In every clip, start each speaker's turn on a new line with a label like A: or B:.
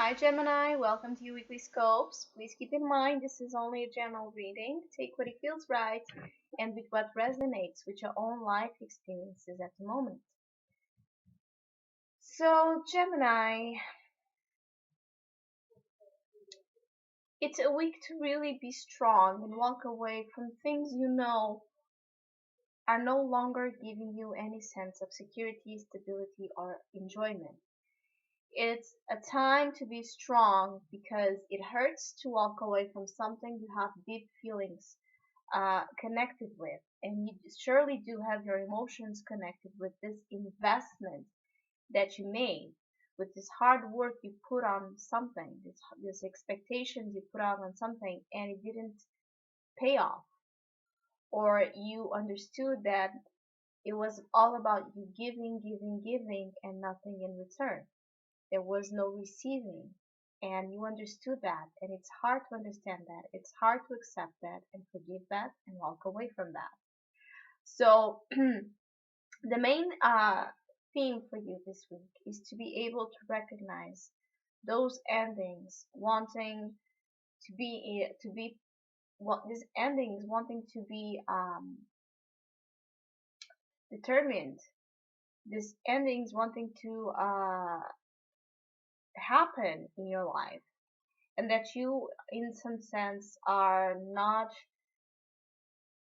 A: Hi Gemini, welcome to your weekly scopes. Please keep in mind this is only a general reading. Take what it feels right and with what resonates with your own life experiences at the moment. So, Gemini, it's a week to really be strong and walk away from things you know are no longer giving you any sense of security, stability, or enjoyment. It's a time to be strong because it hurts to walk away from something you have deep feelings connected with, and you surely do have your emotions connected with this investment that you made, with this hard work you put on something, this expectations you put out on something, and it didn't pay off, or you understood that it was all about you giving, giving, giving, and nothing in return. There was no receiving, and you understood that, and it's hard to understand that. It's hard to accept that and forgive that and walk away from that. So the main theme for you this week is to be able to recognize those endings, wanting to be what these endings wanting to be determined. These endings wanting to happen in your life, and that you, in some sense, are not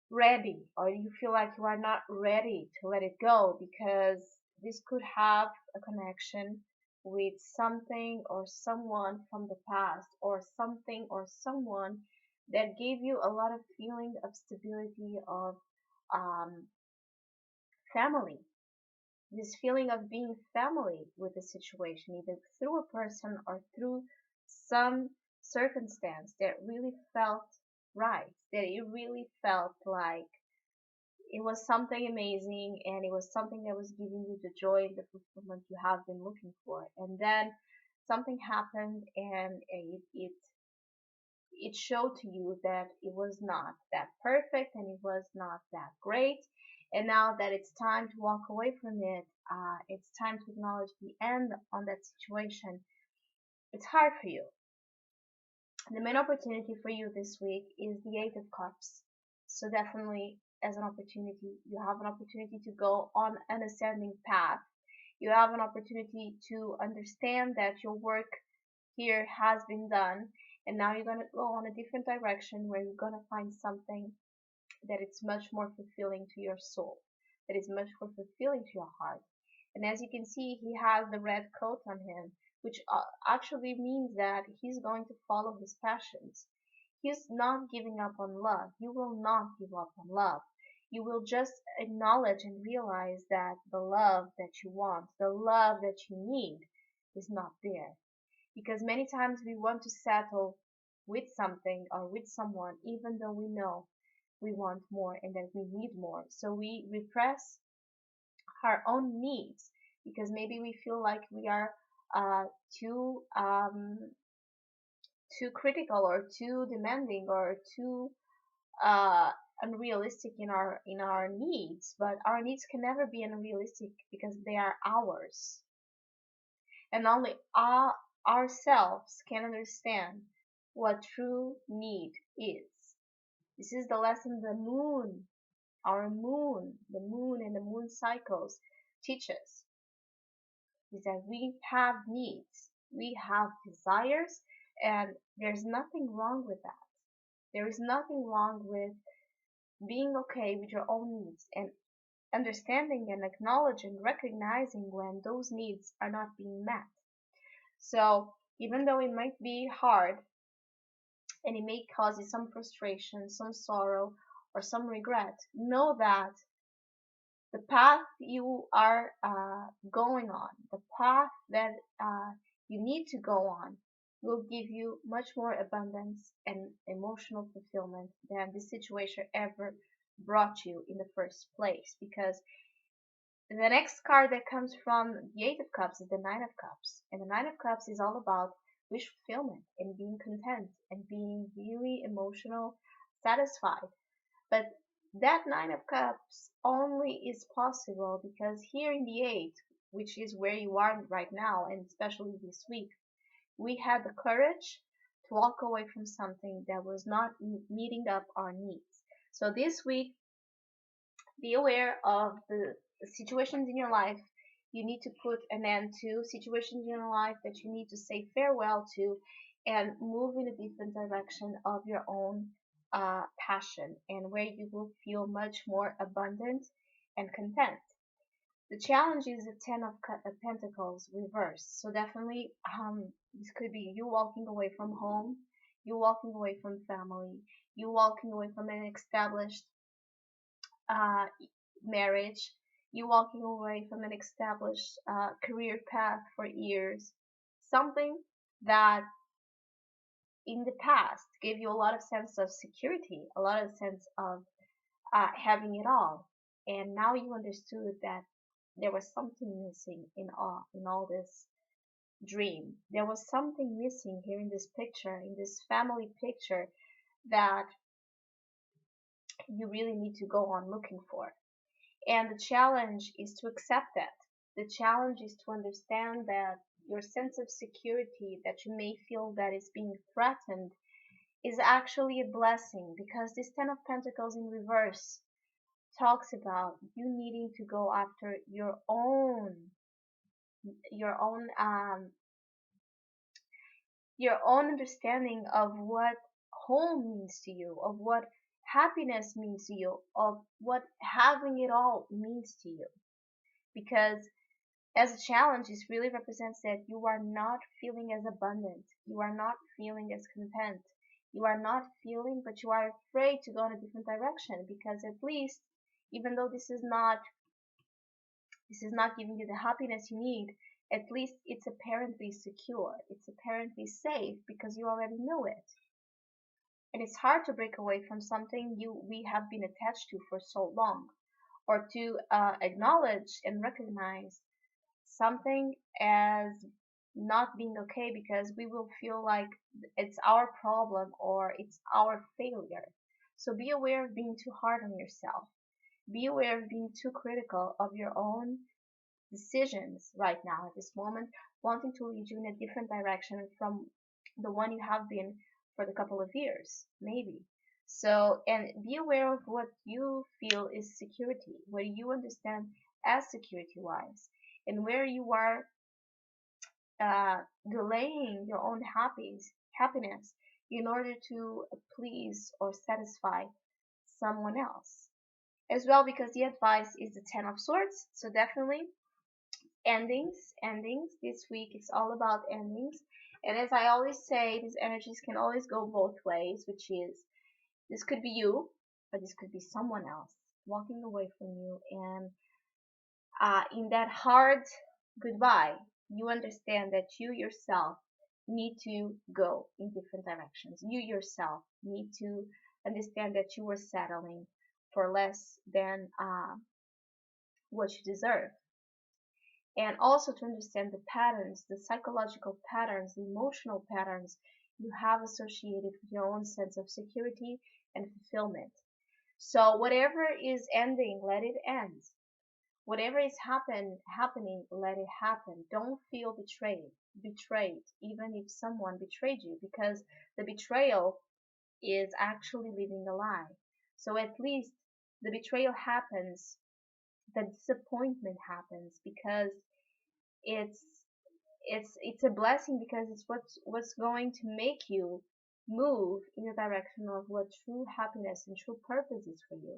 A: ready, or you feel like you are not ready to let it go, because this could have a connection with something or someone from the past, or something or someone that gave you a lot of feeling of stability, of um, family, this feeling of being family with the situation, either through a person or through some circumstance that really felt right, that it really felt like it was something amazing, and it was something that was giving you the joy and the fulfillment you have been looking for. And then something happened, and it showed to you that it was not that perfect and it was not that great. And now that it's time to walk away from it, it's time to acknowledge the end on that situation. It's hard for you. The main opportunity for you this week is the Eight of Cups. So definitely, as an opportunity, you have an opportunity to go on an ascending path. You have an opportunity to understand that your work here has been done, and now you're going to go on a different direction where you're going to find something that it's much more fulfilling to your soul, that is much more fulfilling to your heart. And as you can see, he has the red coat on him, which actually means that he's going to follow his passions. He's not giving up on love. You will not give up on love. You will just acknowledge and realize that the love that you want, the love that you need, is not there. Because many times we want to settle with something or with someone, even though we know we want more and that we need more. So we repress our own needs because maybe we feel like we are uh, too too critical or too demanding or too uh, unrealistic in our needs. But our needs can never be unrealistic because they are ours, and only ourselves can understand what true need is. This is the lesson the moon, our moon, the moon and the moon cycles teach us, is that we have needs, we have desires, and there's nothing wrong with that. There is nothing wrong with being okay with your own needs and understanding and acknowledging, recognizing when those needs are not being met. So even though it might be hard and it may cause you some frustration, some sorrow, or some regret, know that the path you are going on, the path that you need to go on, will give you much more abundance and emotional fulfillment than this situation ever brought you in the first place. Because the next card that comes from the Eight of Cups is the Nine of Cups. And the Nine of Cups is all about wish fulfillment and being content and being really emotional, satisfied. But that Nine of Cups only is possible because here in the Eight, which is where you are right now, and especially this week, We had the courage to walk away from something that was not meeting up our needs. So this week, be aware of the situations in your life you need to put an end to, situations in your life that you need to say farewell to, and move in a different direction of your own passion, and where you will feel much more abundant and content. The challenge is the Ten of Pentacles reversed. So definitely, this could be you walking away from home, you walking away from family, you walking away from an established uh, marriage, you walking away from an established career path for years, something that in the past gave you a lot of sense of security, a lot of sense of having it all, and now you understood that there was something missing in all this dream. There was something missing here in this picture, in this family picture, that you really need to go on looking for. And the challenge is to accept that. The challenge is to understand that your sense of security that you may feel that is being threatened is actually a blessing, because this Ten of Pentacles in reverse talks about you needing to go after your own your own understanding of what home means to you, of what happiness means to you, of what having it all means to you. Because as a challenge, this really represents that you are not feeling as abundant, you are not feeling as content, you are not feeling, but you are afraid to go in a different direction, because at least, even though this is not giving you the happiness you need, at least it's apparently secure, it's apparently safe, because you already know it. And it's hard to break away from something we have been attached to for so long, or to acknowledge and recognize something as not being okay, because we will feel like it's our problem or it's our failure. So be aware of being too hard on yourself. Be aware of being too critical of your own decisions right now at this moment, wanting to lead you in a different direction from the one you have been for the couple of years, maybe. So, and be aware of what you feel is security, what you understand as security wise, and where you are delaying your own happiness in order to please or satisfy someone else as well, because the advice is the Ten of Swords. So definitely endings this week. It's all about endings. And as I always say, these energies can always go both ways, which is this could be you, but this could be someone else walking away from you, and in that hard goodbye, you understand that you yourself need to go in different directions. You yourself need to understand that you were settling for less than what you deserve. And also to understand the patterns, the psychological patterns, the emotional patterns you have associated with your own sense of security and fulfillment. So whatever is ending, let it end. Whatever is happening, let it happen. Don't feel betrayed, even if someone betrayed you, because the betrayal is actually living a lie. So at least the betrayal happens, the disappointment happens, because it's it's a blessing, because it's what's going to make you move in the direction of what true happiness and true purpose is for you.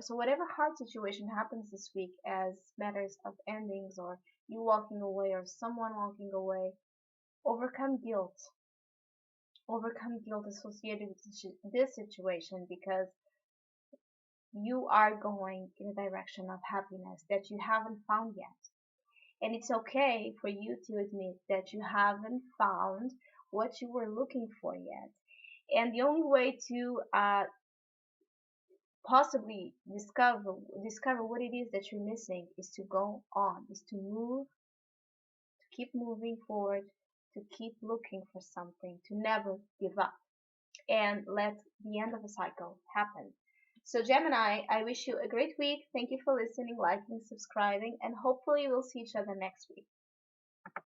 A: So whatever hard situation happens this week as matters of endings, or you walking away, or someone walking away, overcome guilt. Overcome guilt associated with this situation, because you are going in a direction of happiness that you haven't found yet. And it's okay for you to admit that you haven't found what you were looking for yet. And the only way to possibly discover what it is that you're missing is to go on, is to move, to keep moving forward, to keep looking for something, to never give up, and let the end of a cycle happen. So Gemini, I wish you a great week. Thank you for listening, liking, subscribing, and hopefully we'll see each other next week.